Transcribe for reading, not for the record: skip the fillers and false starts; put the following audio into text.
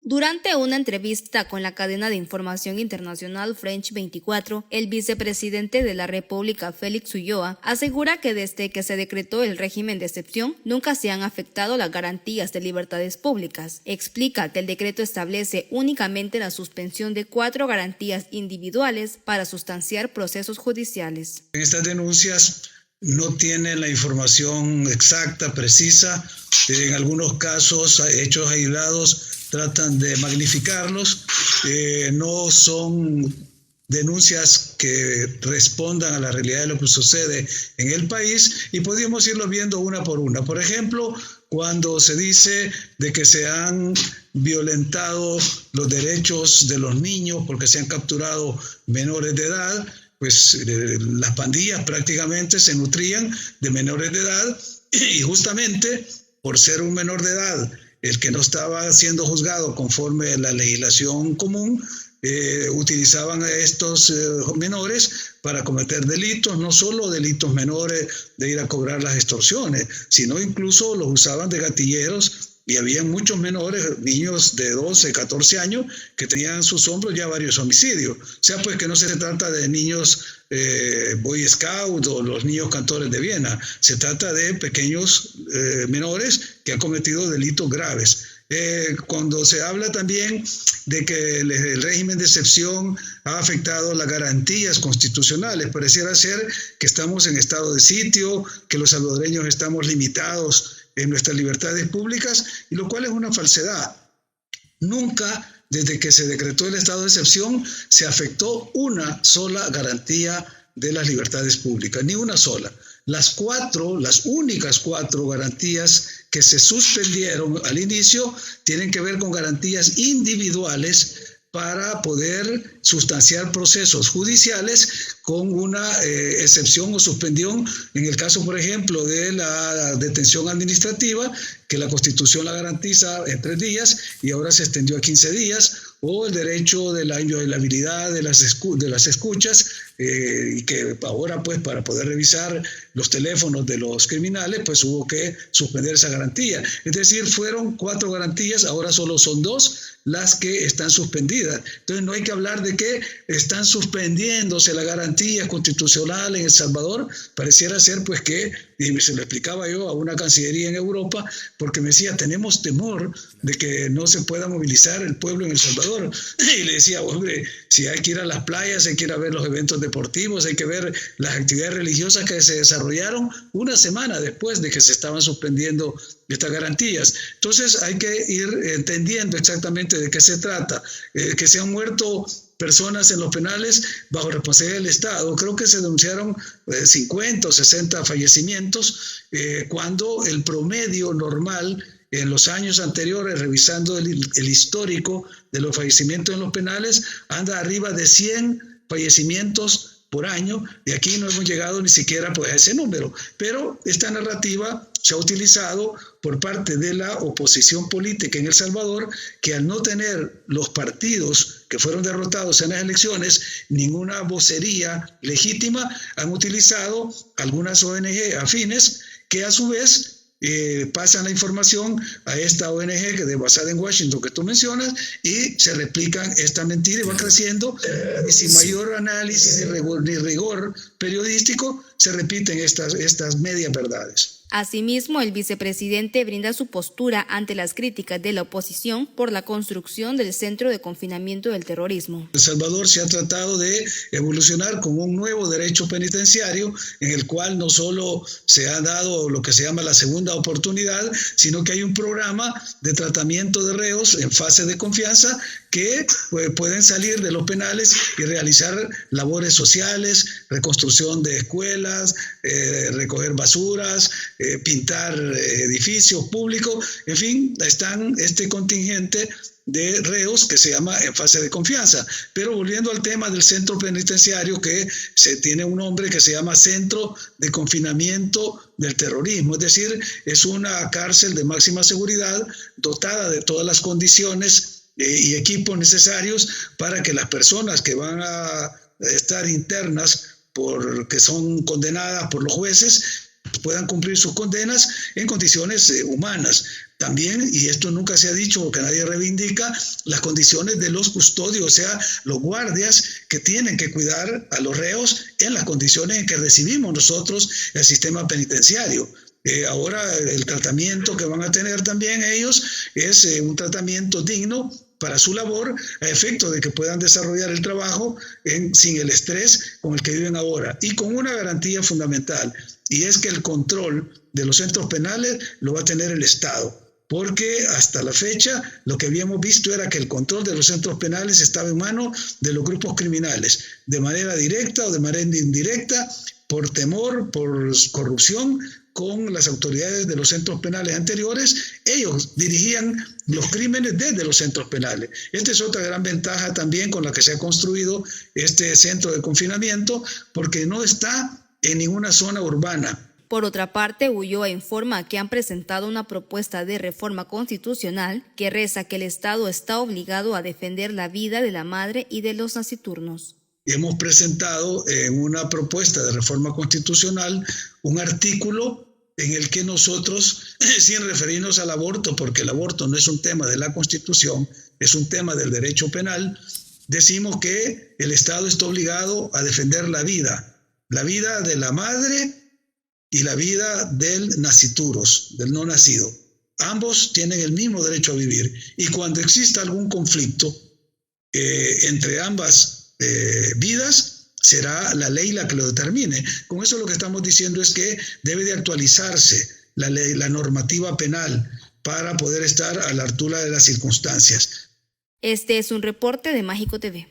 Durante una entrevista con la cadena de información internacional French 24, el vicepresidente de la República, Félix Ulloa, asegura que desde que se decretó el régimen de excepción, nunca se han afectado las garantías de libertades públicas. Explica que el decreto establece únicamente la suspensión de 4 garantías individuales para sustanciar procesos judiciales. Estas denuncias no tienen la información exacta, precisa. En algunos casos, hechos aislados tratan de magnificarlos. No son denuncias que respondan a la realidad de lo que sucede en el país y podríamos irlo viendo una por una. Por ejemplo, cuando se dice de que se han violentado los derechos de los niños porque se han capturado menores de edad, pues las pandillas prácticamente se nutrían de menores de edad y justamente por ser un menor de edad el que no estaba siendo juzgado conforme a la legislación común, utilizaban a estos menores para cometer delitos, no solo delitos menores de ir a cobrar las extorsiones, sino incluso los usaban de gatilleros. Y había muchos menores, niños de 12, 14 años, que tenían en sus hombros ya varios homicidios. O sea, pues que no se trata de niños Boy Scout o los niños cantores de Viena. Se trata de pequeños menores que han cometido delitos graves. Cuando se habla también de que el régimen de excepción ha afectado las garantías constitucionales, pareciera ser que estamos en estado de sitio, que los salvadoreños estamos limitados en nuestras libertades públicas, y lo cual es una falsedad. Nunca, desde que se decretó el estado de excepción, se afectó una sola garantía de las libertades públicas, ni una sola. Las únicas cuatro garantías que se suspendieron al inicio tienen que ver con garantías individuales para poder sustanciar procesos judiciales con una excepción o suspensión, en el caso, por ejemplo, de la detención administrativa, que la Constitución la garantiza en 3 días y ahora se extendió a 15 días, o el derecho de la inviolabilidad de las escuchas, y que ahora, pues, para poder revisar los teléfonos de los criminales, pues hubo que suspender esa garantía. Es decir, fueron 4 garantías, ahora solo son 2 las que están suspendidas. Entonces no hay que hablar de que están suspendiéndose la garantía constitucional en El Salvador. Pareciera ser pues que, y se lo explicaba yo a una cancillería en Europa, porque me decía, tenemos temor de que no se pueda movilizar el pueblo en El Salvador. Y le decía, hombre, si hay que ir a las playas, hay que ir a ver los eventos deportivos, hay que ver las actividades religiosas que se desarrollaron una semana después de que se estaban suspendiendo estas garantías. Entonces hay que ir entendiendo exactamente de qué se trata. Que se han muerto personas en los penales bajo responsabilidad del Estado. Creo que se denunciaron 50 o 60 fallecimientos, cuando el promedio normal en los años anteriores, revisando el histórico de los fallecimientos en los penales, anda arriba de 100 fallecimientos por año, y aquí no hemos llegado ni siquiera pues, a ese número. Pero esta narrativa se ha utilizado por parte de la oposición política en El Salvador, que al no tener los partidos que fueron derrotados en las elecciones ninguna vocería legítima, han utilizado algunas ONG afines que a su vez pasan la información a esta ONG que es basada en Washington que tú mencionas, y se replican esta mentira y va creciendo, y sin mayor análisis ni rigor periodístico se repiten estas medias verdades. Asimismo, el vicepresidente brinda su postura ante las críticas de la oposición por la construcción del Centro de Confinamiento del Terrorismo. El Salvador se ha tratado de evolucionar con un nuevo derecho penitenciario en el cual no solo se ha dado lo que se llama la segunda oportunidad, sino que hay un programa de tratamiento de reos en fase de confianza que pueden salir de los penales y realizar labores sociales, reconstrucción de escuelas, recoger basuras, pintar edificios públicos, en fin, están este contingente de reos que se llama en fase de confianza. Pero volviendo al tema del centro penitenciario, que se tiene un nombre que se llama Centro de Confinamiento del Terrorismo, es decir, es una cárcel de máxima seguridad dotada de todas las condiciones y equipos necesarios para que las personas que van a estar internas porque son condenadas por los jueces puedan cumplir sus condenas en condiciones humanas. También, y esto nunca se ha dicho porque nadie reivindica, las condiciones de los custodios, o sea, los guardias que tienen que cuidar a los reos en las condiciones en que recibimos nosotros el sistema penitenciario. Ahora el tratamiento que van a tener también ellos es un tratamiento digno para su labor, a efecto de que puedan desarrollar el trabajo sin el estrés con el que viven ahora y con una garantía fundamental, y es que el control de los centros penales lo va a tener el Estado. Porque hasta la fecha lo que habíamos visto era que el control de los centros penales estaba en manos de los grupos criminales, de manera directa o de manera indirecta, por temor, por corrupción con las autoridades de los centros penales anteriores. Ellos dirigían los crímenes desde los centros penales. Esta es otra gran ventaja también con la que se ha construido este centro de confinamiento, porque no está en ninguna zona urbana. Por otra parte, Ulloa informa que han presentado una propuesta de reforma constitucional que reza que el Estado está obligado a defender la vida de la madre y de los naciturnos. Hemos presentado en una propuesta de reforma constitucional un artículo en el que nosotros, sin referirnos al aborto, porque el aborto no es un tema de la Constitución, es un tema del derecho penal, decimos que el Estado está obligado a defender la vida de la madre y la vida del nasciturus, del no nacido. Ambos tienen el mismo derecho a vivir, y cuando exista algún conflicto entre ambas vidas, será la ley la que lo determine. Con eso lo que estamos diciendo es que debe de actualizarse la ley, la normativa penal, para poder estar a la altura de las circunstancias. Este es un reporte de Mágico TV.